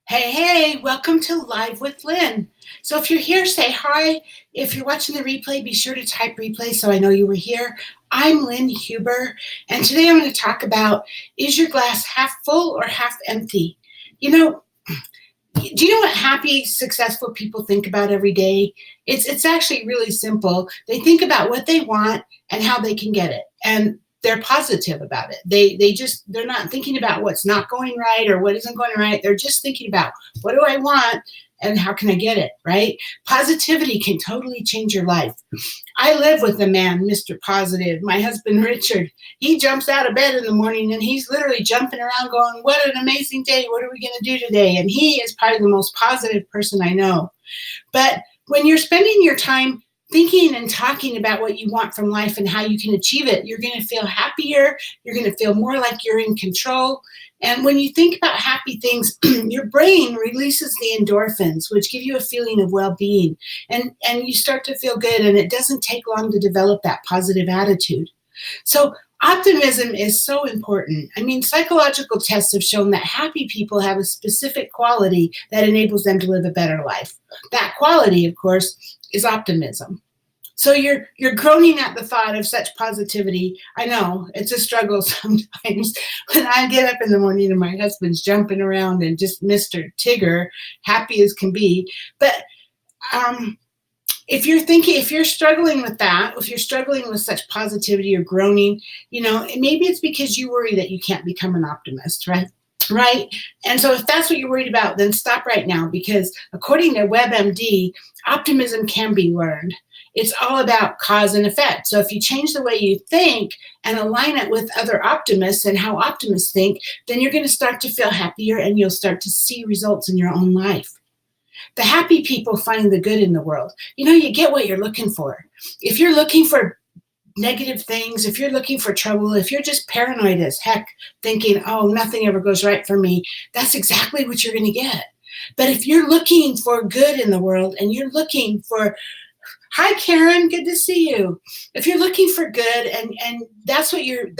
Hey, welcome to Live with Lynn. So if you're here, say hi. If you're watching the replay, be sure to type replay so I know you were here. I'm Lynn Huber, and today I'm going to talk about, is your glass half full or half empty? Do you know what happy, successful people think about every day? It's actually really simple. They think about what they want and how they can get it. And they're positive about it. They're not thinking about what's not going right or what isn't going right. They're just thinking about, what do I want and how can I get it, right? Positivity can totally change your life. I live with a man, Mr. Positive, my husband, Richard. He jumps out of bed in the morning and he's literally jumping around going, what an amazing day. What are we going to do today? And he is probably the most positive person I know. But when you're spending your time thinking and talking about what you want from life and how you can achieve it, you're going to feel happier. You're going to feel more like you're in control. And when you think about happy things, your brain releases the endorphins, which give you a feeling of well-being. And you start to feel good, and it doesn't take long to develop that positive attitude. So optimism is so important. I mean, psychological tests have shown that happy people have a specific quality that enables them to live a better life. That quality, of course, is optimism. So you're groaning at the thought of such positivity. I know it's a struggle sometimes when I get up in the morning and my husband's jumping around and just Mr. Tigger, happy as can be. But if you're struggling with that, if you're struggling with such positivity or groaning, maybe it's because you worry that you can't become an optimist, right? Right? And so if that's what you're worried about, then stop right now, because according to WebMD, optimism can be learned. It's all about cause and effect. So if you change the way you think and align it with other optimists and how optimists think, then you're going to start to feel happier and you'll start to see results in your own life. The happy people find the good in the world. You get what you're looking for. If you're looking for negative things, if you're looking for trouble, if you're just paranoid as heck, thinking, oh, nothing ever goes right for me, that's exactly what you're going to get. But if you're looking for good in the world and you're looking for, hi, Karen, good to see you. If you're looking for good and that's what you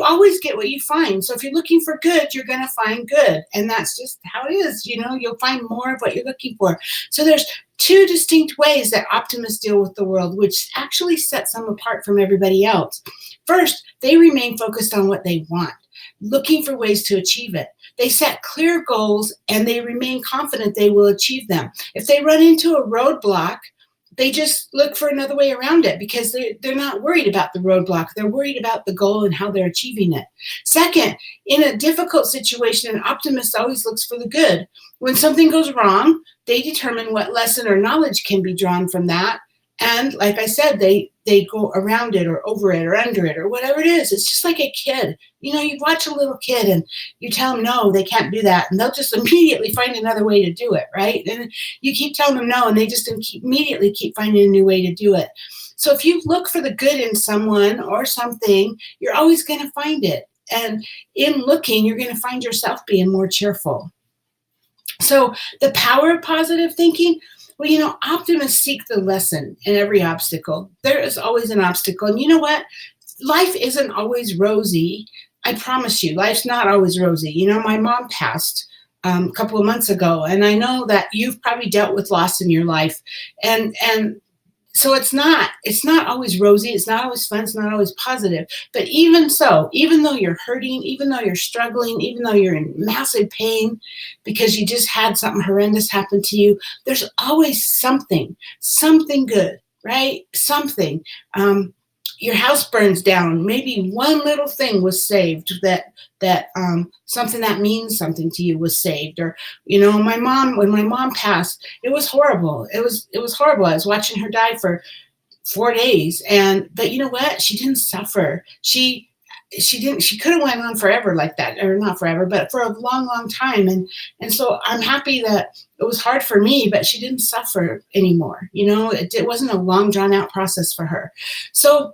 always get what you find. So if you're looking for good, you're going to find good. And that's just how it is. You'll find more of what you're looking for. So there's two distinct ways that optimists deal with the world, which actually sets them apart from everybody else. First, they remain focused on what they want, looking for ways to achieve it. They set clear goals and they remain confident they will achieve them. If they run into a roadblock, they just look for another way around it because they're not worried about the roadblock. They're worried about the goal and how they're achieving it. Second, in a difficult situation, an optimist always looks for the good. When something goes wrong, they determine what lesson or knowledge can be drawn from that. And like I said, they go around it or over it or under it or whatever it is. It's just like a kid. You watch a little kid and you tell them, no, they can't do that. And they'll just immediately find another way to do it, right? And you keep telling them no, and they just immediately keep finding a new way to do it. So if you look for the good in someone or something, you're always going to find it. And in looking, you're going to find yourself being more cheerful. So the power of positive thinking, well, optimists seek the lesson in every obstacle. There is always an obstacle. And you know what? Life isn't always rosy. I promise you, life's not always rosy. My mom passed a couple of months ago, and I know that you've probably dealt with loss in your life. And so it's not always rosy. It's not always fun. It's not always positive. But even so, even though you're hurting, even though you're struggling, even though you're in massive pain because you just had something horrendous happen to you, there's always something good, right? Something. Your house burns down. Maybe one little thing was saved that something that means something to you was saved. Or, when my mom passed, it was horrible. It was horrible. I was watching her die for 4 days. But you know what? She didn't suffer. She could have went on forever like that, or not forever, but for a long, long time. And so I'm happy that it was hard for me, but she didn't suffer anymore. It wasn't a long drawn out process for her. So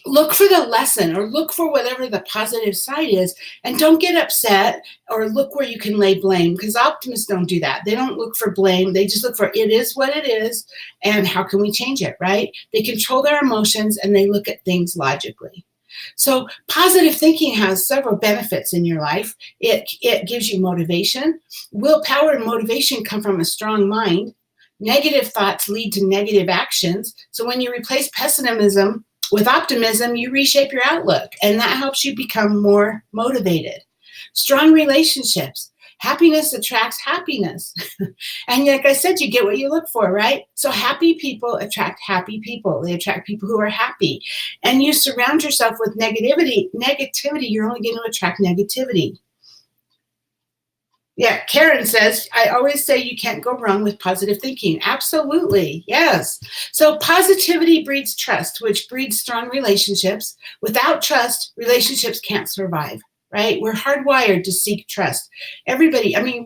look for the lesson or look for whatever the positive side is, and don't get upset or look where you can lay blame, because optimists don't do that. They don't look for blame. They just look for it is what it is and how can we change it, right? They control their emotions and they look at things logically. So positive thinking has several benefits in your life. It gives you motivation. Willpower and motivation come from a strong mind. Negative thoughts lead to negative actions. So when you replace pessimism with optimism, you reshape your outlook, and that helps you become more motivated. Strong relationships. Happiness attracts happiness. And like I said, you get what you look for, right? So happy people attract happy people. They attract people who are happy. And you surround yourself with negativity, you're only going to attract negativity. Yeah, Karen says, I always say you can't go wrong with positive thinking. Absolutely, yes. So positivity breeds trust, which breeds strong relationships. Without trust, relationships can't survive, right? We're hardwired to seek trust. Everybody, I mean,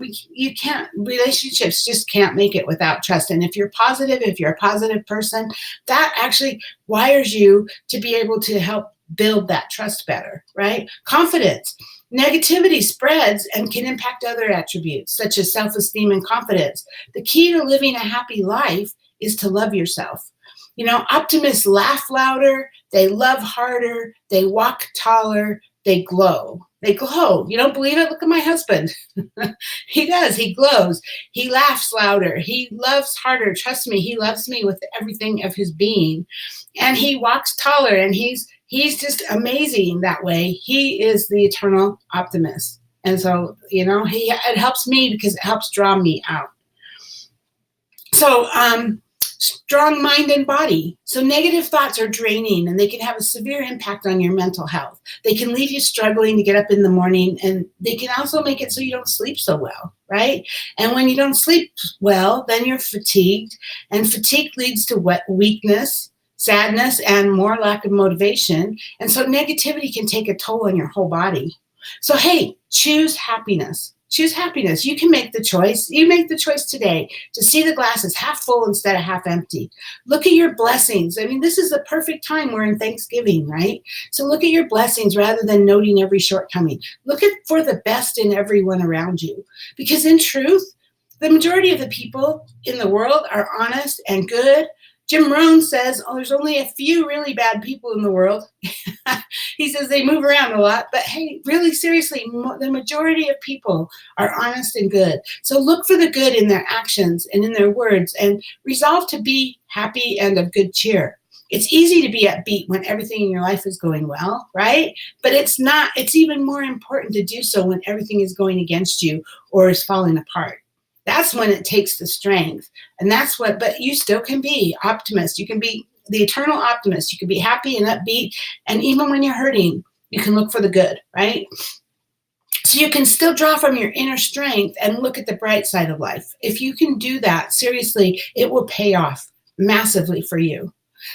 relationships just can't make it without trust. And if you're positive, if you're a positive person, that actually wires you to be able to help build that trust better, right? Confidence. Negativity spreads and can impact other attributes, such as self-esteem and confidence. The key to living a happy life is to love yourself. You know, optimists laugh louder, they love harder, they walk taller, they glow. They glow. You don't believe it? Look at my husband. He does. He glows. He laughs louder. He loves harder. Trust me, he loves me with everything of his being. And he walks taller, and he's just amazing that way. He is the eternal optimist. And so, you know, it helps me because it helps draw me out. So, strong mind and body. So negative thoughts are draining, and they can have a severe impact on your mental health. They can leave you struggling to get up in the morning, and they can also make it so you don't sleep so well, right? And when you don't sleep well, then you're fatigued, and fatigue leads to weakness, sadness, and more lack of motivation. And so negativity can take a toll on your whole body. So, hey, choose happiness. Choose happiness. You can make the choice. You make the choice today to see the glass as half full instead of half empty. Look at your blessings. I mean, this is the perfect time. We're in Thanksgiving, right? So look at your blessings rather than noting every shortcoming. Look for the best in everyone around you. Because in truth, the majority of the people in the world are honest and good. Jim Rohn says, there's only a few really bad people in the world. He says they move around a lot, but hey, really seriously, the majority of people are honest and good. So look for the good in their actions and in their words, and resolve to be happy and of good cheer. It's easy to be upbeat when everything in your life is going well, right? But it's not. It's even more important to do so when everything is going against you or is falling apart. That's when it takes the strength. And but you still can be optimist. You can be the eternal optimist. You can be happy and upbeat. And even when you're hurting, you can look for the good, right? So you can still draw from your inner strength and look at the bright side of life. If you can do that, seriously, it will pay off massively for you.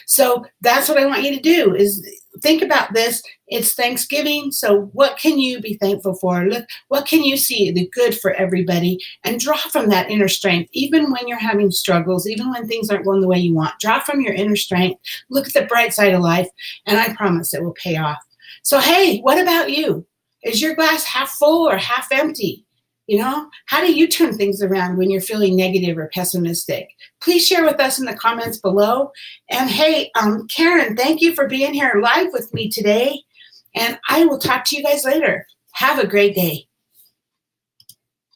So that's what I want you to do is think about this. It's Thanksgiving. So what can you be thankful for? Look, what can you see the good for everybody, and draw from that inner strength, even when you're having struggles, even when things aren't going the way you want. Draw from your inner strength. Look at the bright side of life, and I promise it will pay off. So, hey, what about you? Is your glass half full or half empty? You know, how do you turn things around when you're feeling negative or pessimistic? Please share with us in the comments below. And hey, Karen, thank you for being here live with me today. And I will talk to you guys later. Have a great day.